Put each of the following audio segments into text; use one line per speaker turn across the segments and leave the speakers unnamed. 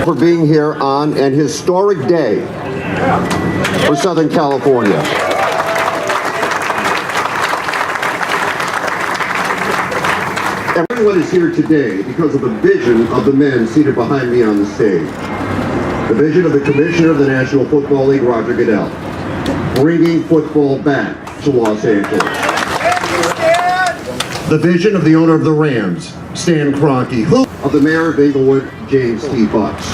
For being here on an historic day for Southern California. Everyone is here today because of the vision of the men seated behind me on the stage. The vision of the Commissioner of the National Football League, Roger Goodell, bringing football back to Los Angeles. The vision of the owner of the Rams, Stan Kroenke, who of the mayor of Inglewood, James T. Bucks.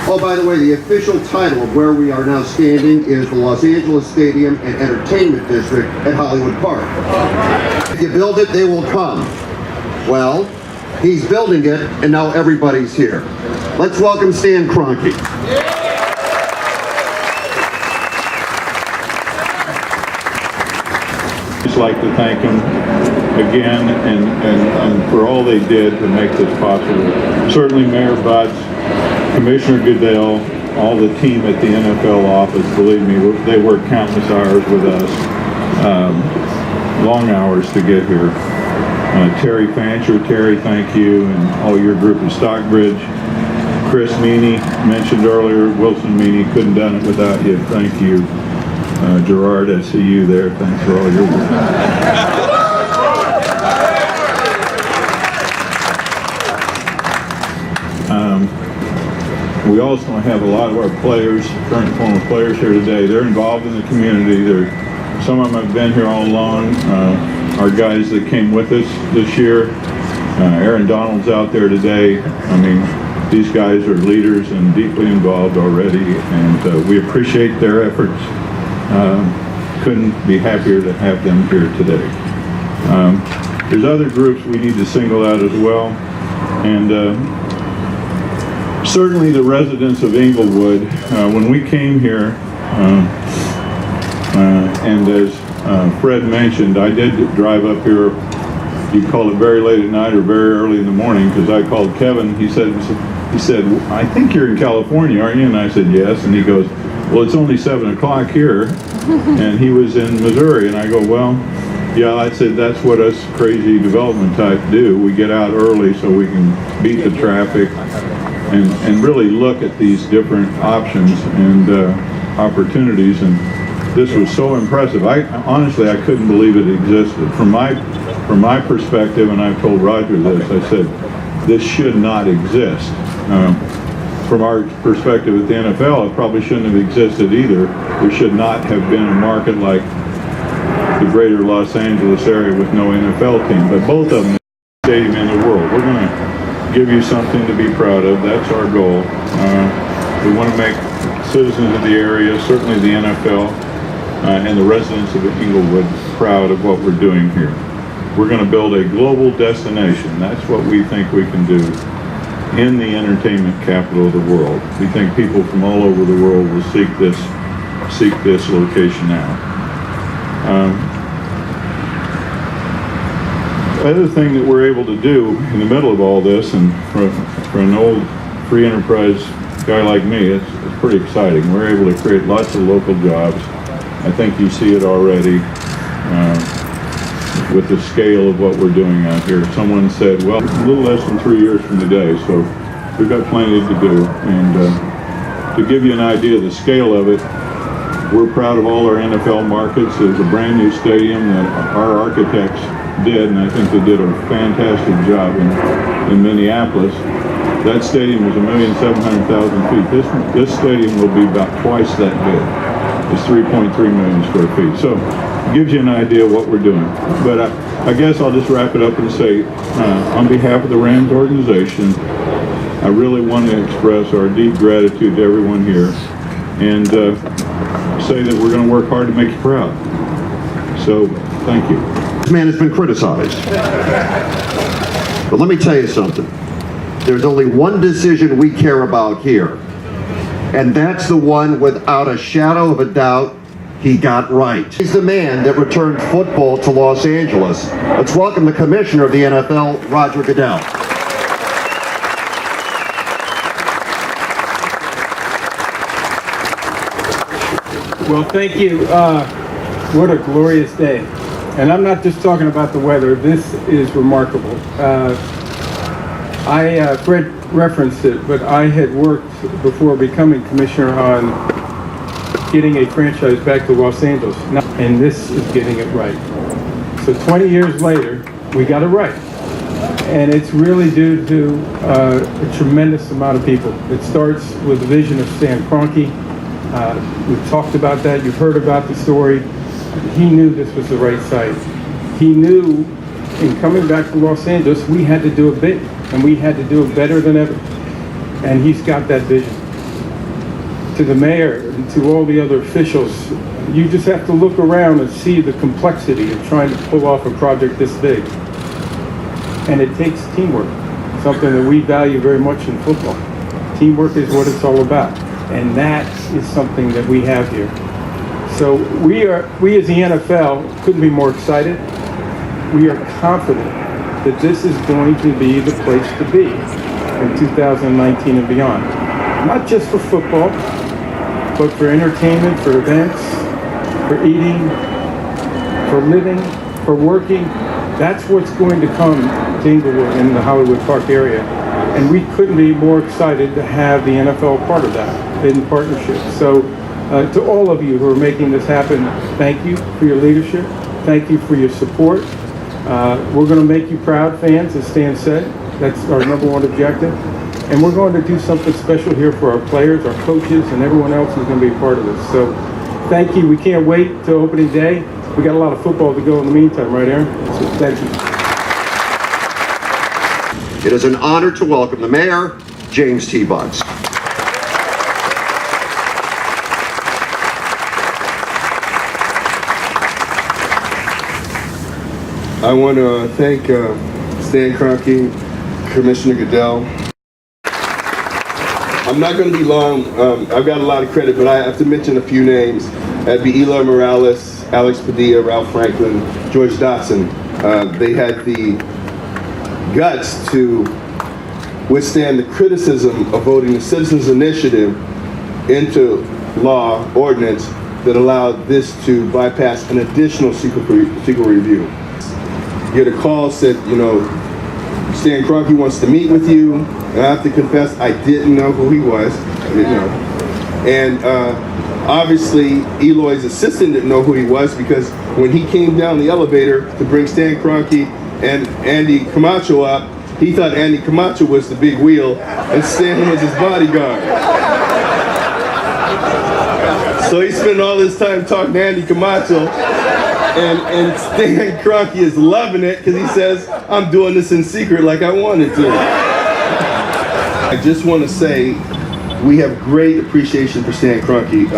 Oh, by the way, the official title of where we are now standing is the Los Angeles Stadium and Entertainment District at Hollywood Park. If you build it, they will come. Well, he's building it, and now everybody's here. Let's welcome Stan Kroenke.
I'd like to thank them again and for all they did to make this possible. Certainly Mayor Butts, Commissioner Goodell, all the team at the NFL office, believe me, they worked countless hours with us, long hours to get here. Terry Fancher, Terry, thank you, and all your group at Stockbridge. Chris Meany, mentioned earlier, Wilson Meany, couldn't have done it without you, thank you. Gerard, I see you there. Thanks for all your work. We also have a lot of our players, current and former players here today. They're involved in the community. Some of them have been here all along. Our guys that came with us this year, Aaron Donald's out there today. I mean, these guys are leaders and deeply involved already, and we appreciate their efforts. Couldn't be happier to have them here today. There's other groups we need to single out as well, and certainly the residents of Inglewood. When we came here, and as Fred mentioned, I did drive up here. You call it very late at night or very early in the morning, because I called Kevin. He said, I think you're in California, aren't you? And I said, yes. And he goes, well, it's only 7 o'clock here. And he was in Missouri. And I go, well, yeah, I said, that's what us crazy development type do. We get out early so we can beat the traffic and really look at these different options and opportunities. And this was so impressive. Honestly, I couldn't believe it existed. From my perspective, and I've told Roger this, I said, this should not exist. From our perspective at the NFL, it probably shouldn't have existed either. There should not have been a market like the greater Los Angeles area with no NFL team. But both of them, stadium in the world. We're going to give you something to be proud of. That's our goal. We want to make citizens of the area, certainly the NFL, and the residents of Inglewood proud of what we're doing here. We're going to build a global destination. That's what we think we can do in the entertainment capital of the world. We think people from all over the world will seek this location out. The other thing that we're able to do in the middle of all this, and for an old free enterprise guy like me, it's pretty exciting. We're able to create lots of local jobs. I think you see it already with the scale of what we're doing out here. Someone said, well, it's a little less than 3 years from today, so we've got plenty to do. And to give you an idea of the scale of it, we're proud of all our NFL markets. There's a brand new stadium that our architects did, and I think they did a fantastic job in Minneapolis. That stadium was 1,700,000 feet. This stadium will be about twice that big. It's 3.3 million square feet. So it gives you an idea of what we're doing. But I guess I'll just wrap it up and say, on behalf of the Rams organization, I really want to express our deep gratitude to everyone here and say that we're going to work hard to make you proud. So, thank you.
This man has been criticized. But let me tell you something. There's only one decision we care about here, And that's the one, without a shadow of a doubt, he got right. He's the man that returned football to Los Angeles. Let's welcome the commissioner of the NFL, Roger Goodell.
Well, thank you. What a glorious day. And I'm not just talking about the weather. This is remarkable. Fred referenced it, but I had worked before becoming commissioner on getting a franchise back to Los Angeles. And this is getting it right. So 20 years later, we got it right. And it's really due to a tremendous amount of people. It starts with the vision of Stan Kroenke. We've talked about that. You've heard about the story. He knew this was the right site. He knew in coming back to Los Angeles, we had to do it big, and we had to do it better than ever. And he's got that vision. To the mayor and to all the other officials, you just have to look around and see the complexity of trying to pull off a project this big. And it takes teamwork, something that we value very much in football. Teamwork is what it's all about. And that is something that we have here. So we as the NFL couldn't be more excited. We are confident that this is going to be the place to be in 2019 and beyond. Not just for football, but for entertainment, for events, for eating, for living, for working. That's what's going to come to Inglewood in the Hollywood Park area. And we couldn't be more excited to have the NFL part of that in partnership. So to all of you who are making this happen, thank you for your leadership. Thank you for your support. We're going to make you proud, fans, as Stan said. That's our number one objective. And we're going to do something special here for our players, our coaches, and everyone else who's going to be a part of this. So thank you. We can't wait till opening day. We got a lot of football to go in the meantime, right, Aaron? So thank you.
It is an honor to welcome the mayor, James T. Butts.
I want to thank Stan Kroenke, Commissioner Goodell. I'm not going to be long. I've got a lot of credit, but I have to mention a few names. That'd be Eloy Morales, Alex Padilla, Ralph Franklin, George Dotson. They had the guts to withstand the criticism of voting the Citizens Initiative into law ordinance that allowed this to bypass an additional secret review. Get a call, said, you know, Stan Kroenke wants to meet with you, and I have to confess, I didn't know who he was. I didn't know. And obviously, Eloy's assistant didn't know who he was, because when he came down the elevator to bring Stan Kroenke and Andy Camacho up, he thought Andy Camacho was the big wheel, and Stan was his bodyguard. So he spent all this time talking to Andy Camacho, and Stan Kroenke is loving it because he says, I'm doing this in secret like I wanted to. I just want to say we have great appreciation for Stan Kroenke.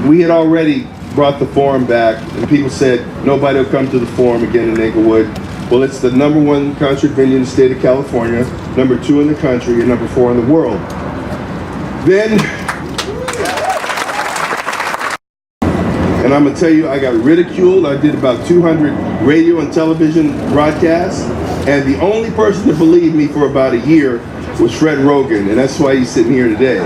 We had already brought the forum back, and people said nobody will come to the forum again in Inglewood. Well, it's the #1 concert venue in the state of California, #2 in the country, and #4 in the world. Then, and I'm gonna tell you, I got ridiculed. I did about 200 radio and television broadcasts, and the only person that believed me for about a year was Fred Rogan, and that's why he's sitting here today.